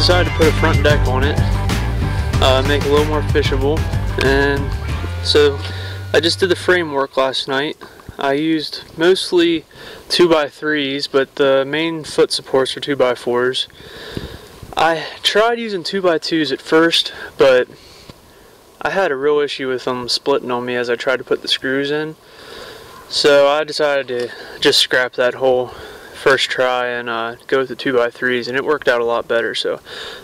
decided to put a front deck on it, make it a little more fishable, and so I just did the framework last night. I used mostly 2x3s, but the main foot supports are 2x4s. I tried using 2x2s at first, but I had a real issue with them splitting on me as I tried to put the screws in. So I decided to just scrap that whole first try and go with the 2x3s, and it worked out a lot better. So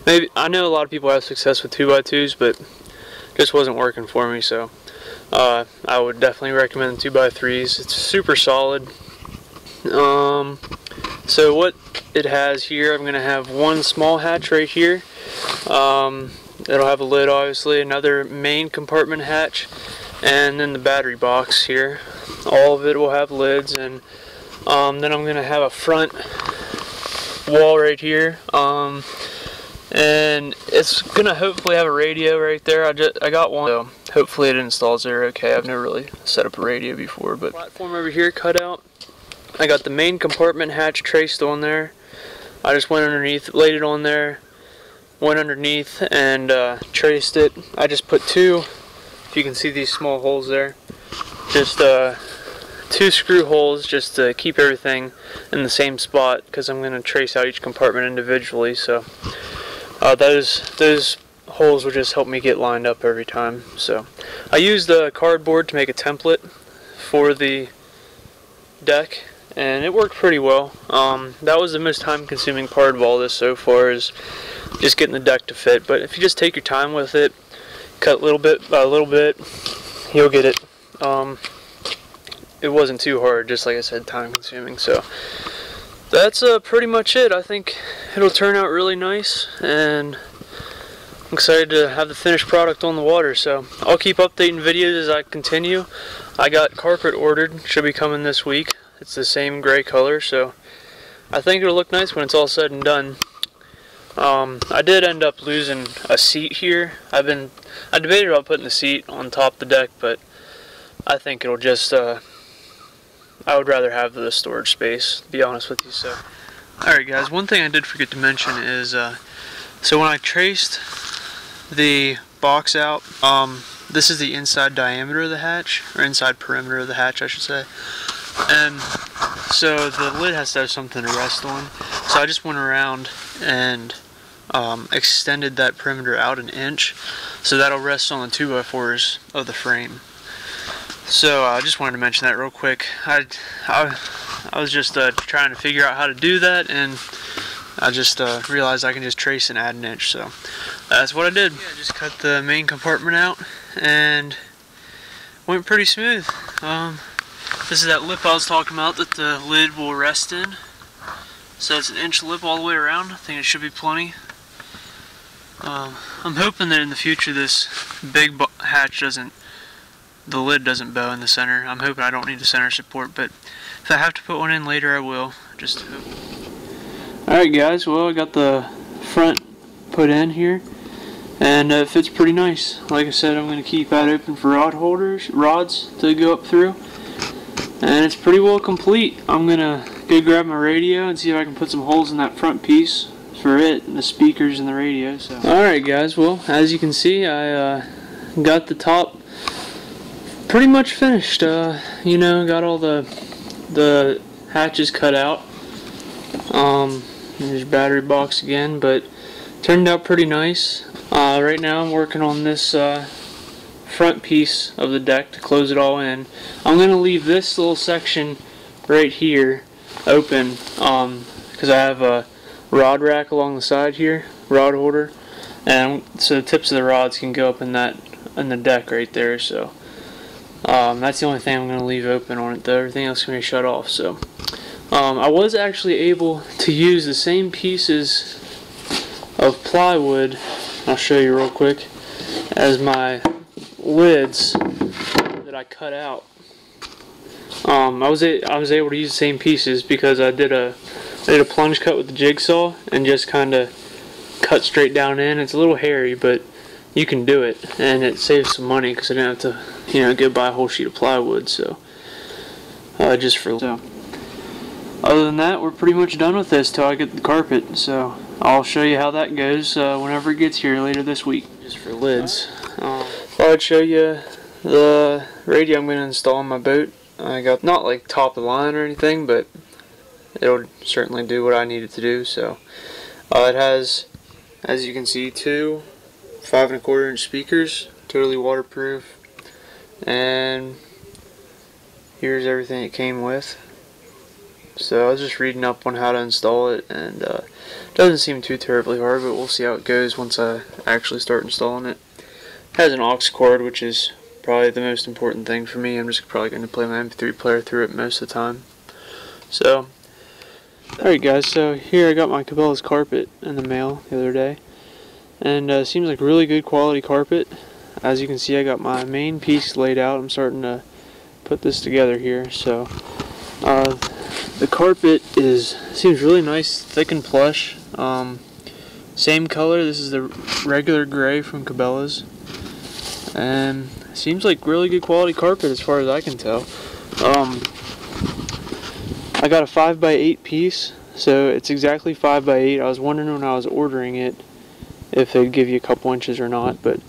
maybe, I know a lot of people have success with 2x2s, but it just wasn't working for me. So I would definitely recommend the 2x3s. It's super solid. So what it has here, I'm going to have one small hatch right here. It'll have a lid, obviously, another main compartment hatch, and then the battery box here. All of it will have lids, and then I'm going to have a front wall right here, and it's going to hopefully have a radio right there. I got one, so hopefully it installs there okay. I've never really set up a radio before, but platform over here cut out. I got the main compartment hatch traced on there. I just went underneath, laid it on there, went underneath and traced it. I just put two, if you can see these small holes there, just 2 screw holes just to keep everything in the same spot, because I'm going to trace out each compartment individually. So those holes will just help me get lined up every time. So I used the cardboard to make a template for the deck, and it worked pretty well. That was the most time-consuming part of all this so far, is just getting the deck to fit. But if you just take your time with it, cut little bit by little bit, you'll get it. It wasn't too hard, just like I said, time-consuming. So that's pretty much it. I think it'll turn out really nice, and I'm excited to have the finished product on the water. So I'll keep updating videos as I continue. I got carpet ordered, should be coming this week. It's the same gray color, so I think it'll look nice when it's all said and done. I did end up losing a seat here. I debated about putting the seat on top of the deck, but I think it'll just I would rather have the storage space, to be honest with you. So alright guys, one thing I did forget to mention is so when I traced the box out, this is the inside diameter of the hatch, or inside perimeter of the hatch I should say, and so the lid has to have something to rest on. So I just went around and extended that perimeter out 1 inch, so that'll rest on the 2x4s of the frame. So I just wanted to mention that real quick. I was just trying to figure out how to do that, and I just realized I can just trace and add 1 inch. So that's what I did. Yeah, I just cut the main compartment out, and went pretty smooth. This is that lip I was talking about that the lid will rest in. So it's 1 inch lip all the way around. I think it should be plenty. I'm hoping that in the future this big hatch the lid doesn't bow in the center. I'm hoping I don't need the center support, but if I have to put one in later, I will. Just hope. Alright guys, well I got the front put in here, and it fits pretty nice. Like I said, I'm going to keep that open for rods to go up through, and it's pretty well complete. I'm going to go grab my radio and see if I can put some holes in that front piece for it, and the speakers and the radio. So alright guys, well as you can see, I got the top pretty much finished. You know, got all the hatches cut out. There's battery box again, but turned out pretty nice. Right now I'm working on this front piece of the deck to close it all in. I'm going to leave this little section right here open because I have a rod rack along the side here, rod holder, and so the tips of the rods can go up in the deck right there. So that's the only thing I'm going to leave open on it, though. Everything else can be shut off. So I was actually able to use the same pieces of plywood, I'll show you real quick, as my lids that I cut out. I was able to use the same pieces because I did a plunge cut with the jigsaw and just kind of cut straight down in. It's a little hairy, but you can do it, and it saves some money because I didn't have to, go buy a whole sheet of plywood. So just for so. other than that, we're pretty much done with this till I get the carpet. So I'll show you how that goes whenever it gets here later this week. Just for lids, thought I'd show you the radio I'm going to install on my boat. I got not like top of the line or anything, but it'll certainly do what I need it to do. So it has, as you can see, two 5 1/4 inch speakers, totally waterproof, and here's everything it came with. So I was just reading up on how to install it, and it doesn't seem too terribly hard, but we'll see how it goes once I actually start installing it. It has an aux cord, which is probably the most important thing for me. I'm just probably going to play my MP3 player through it most of the time. So, alright guys, so here I got my Cabela's carpet in the mail the other day, and it seems like really good quality carpet. As you can see, I got my main piece laid out. I'm starting to put this together here. So the carpet seems really nice, thick and plush. Same color. This is the regular gray from Cabela's, and seems like really good quality carpet as far as I can tell. I got a 5x8 piece, so it's exactly 5x8. I was wondering when I was ordering it if they'd give you a couple inches or not, but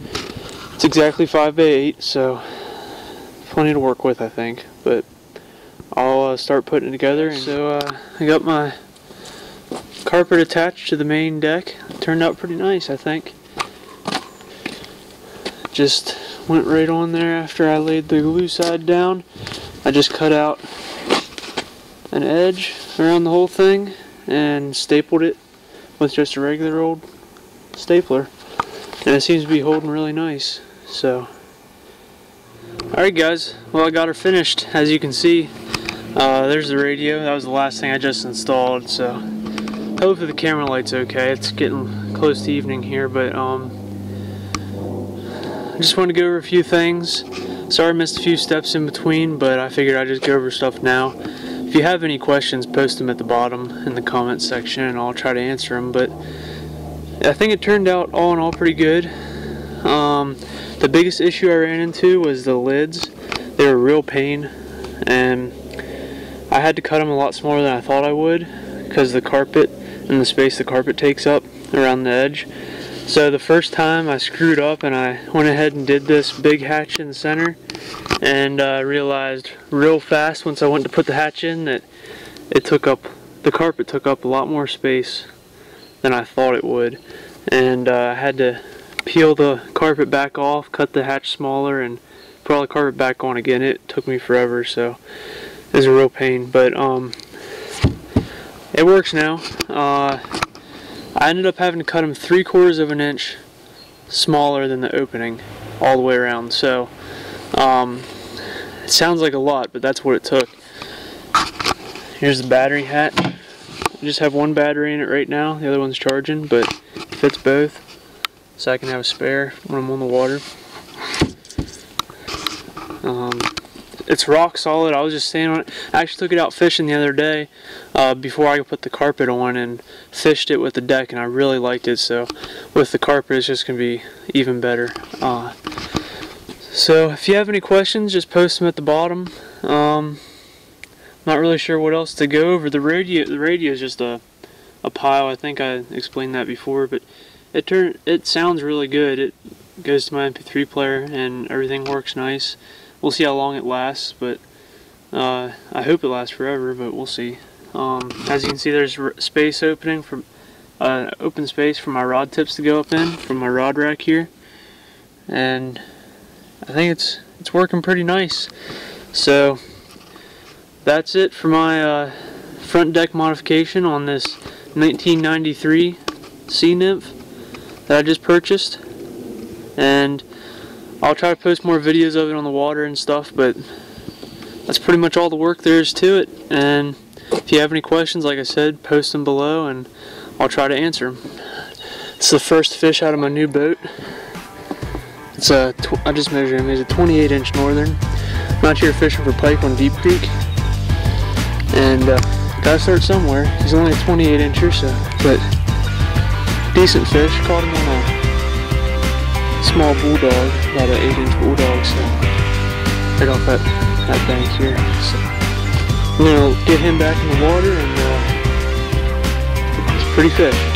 it's exactly 5x8, so plenty to work with, I think. But I'll start putting it together. And so I got my carpet attached to the main deck. It turned out pretty nice, I think. Just went right on there after I laid the glue side down. I just cut out an edge around the whole thing and stapled it with just a regular old stapler, and it seems to be holding really nice. So alright guys, well, I got her finished. As you can see, there's the radio. That was the last thing I just installed, so hopefully the camera light's okay. It's getting close to evening here, but I just wanted to go over a few things. Sorry I missed a few steps in between, but I figured I'd just go over stuff now. If you have any questions, post them at the bottom in the comments section and I'll try to answer them. But I think it turned out all in all pretty good. The biggest issue I ran into was the lids. They were a real pain, and I had to cut them a lot smaller than I thought I would because the carpet and the space the carpet takes up around the edge. So the first time I screwed up and I went ahead and did this big hatch in the center, and I realized real fast once I went to put the hatch in that the carpet took up a lot more space than I thought it would, and I had to peel the carpet back off, cut the hatch smaller, and put all the carpet back on again. It took me forever, so it was a real pain, but it works now. I ended up having to cut them 3/4 of an inch smaller than the opening all the way around. So it sounds like a lot, but that's what it took. Here's the battery hatch. I just have one battery in it right now. The other one's charging, but it fits both, so I can have a spare when I'm on the water. It's rock solid. I was just standing on it. I actually took it out fishing the other day before I put the carpet on, and fished it with the deck, and I really liked it. So with the carpet, it's just going to be even better. So if you have any questions, just post them at the bottom. Not really sure what else to go over. The radio is just a pile. I think I explained that before, but it sounds really good. It goes to my MP3 player and everything works nice. We'll see how long it lasts, but I hope it lasts forever, but we'll see. As you can see, there's space opening from open space for my rod tips to go up in from my rod rack here, and I think it's working pretty nice. So that's it for my front deck modification on this 1993 Sea Nymph that I just purchased, and I'll try to post more videos of it on the water and stuff, but that's pretty much all the work there is to it. And if you have any questions, like I said, post them below and I'll try to answer them. It's the first fish out of my new boat. It's I just measured him. He's a 28-inch northern. I'm out here fishing for pike on Deep Creek, and gotta start somewhere. He's only a 28-incher, so, but decent fish. Caught him on a small bulldog, about an 8-inch bulldog, so right off that bank here. So Now get him back in the water and it's a pretty fish.